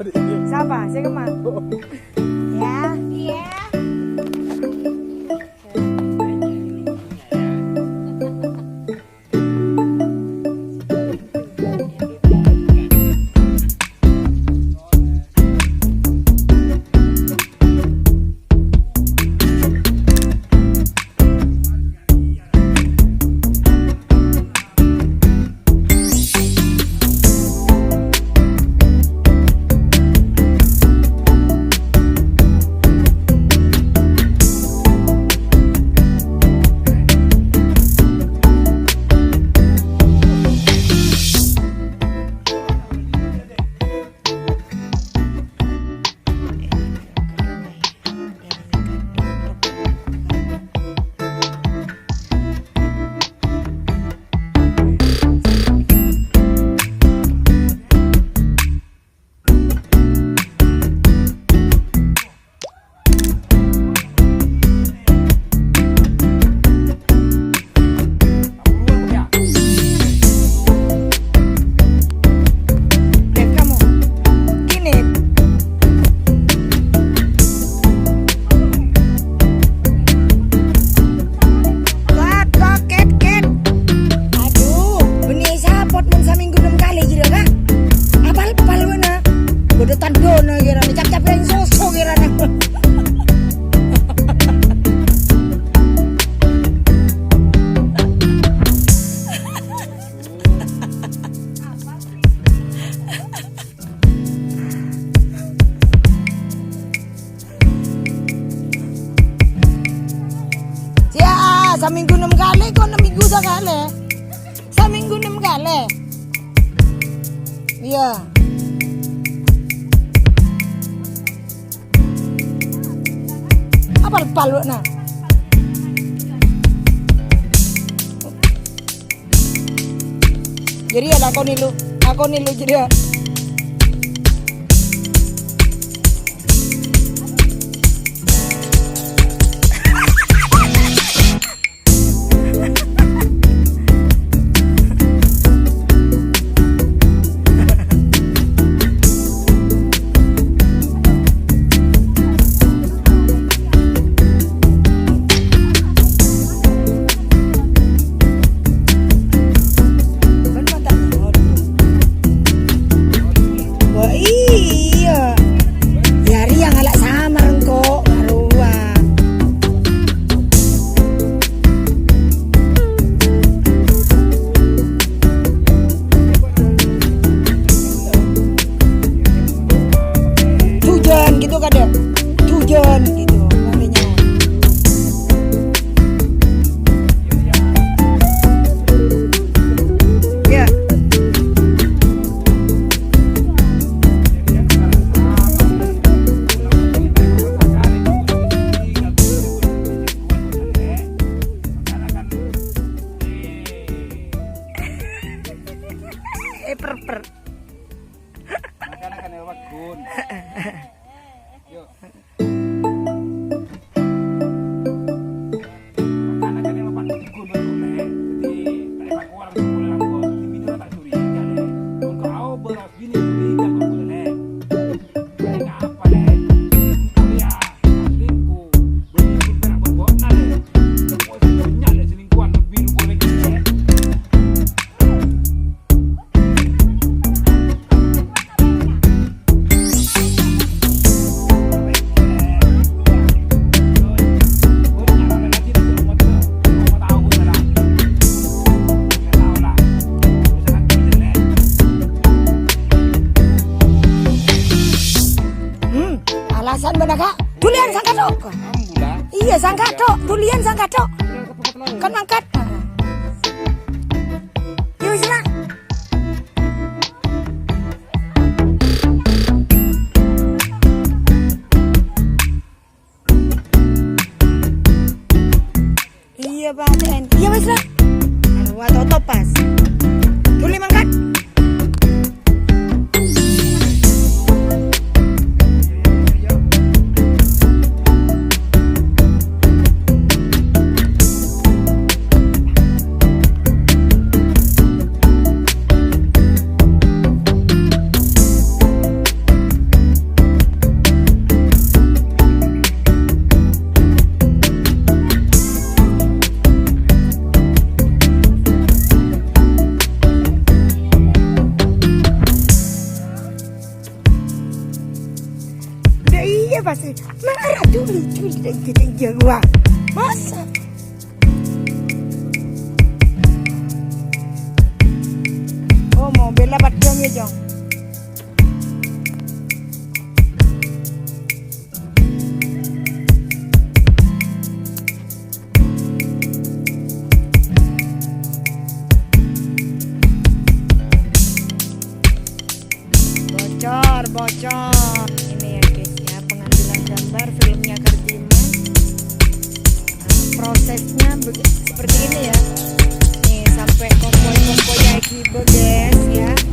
Siapa? Saya kemana? Ya. Iya. Saminggu 6 kali, kok 6 minggu sekali. Saminggu 6 kali. Iya. Apa palu nah? Jadi ada aku nilu jadi. Tujuan gitu namanya. Ya. Per. Anak-anak yang wagun. Yuk. Alasan benar kak? Dulian sangka tok. Iya sangka tok, dulian sangka tok. Kan mangkat. Yuk sana. Iya Pak TN. Iya wis lah. Aduh topas. Duli mangkat. pasti marah tuli kita jawa. Masa? Oh mau bela batang ya jong. Bocor ini ya guys ya, pengambilan gambar filmnya Kardiman. Prosesnya seperti ini ya nih, sampai kompoi-kompoinya Kibo guys ya.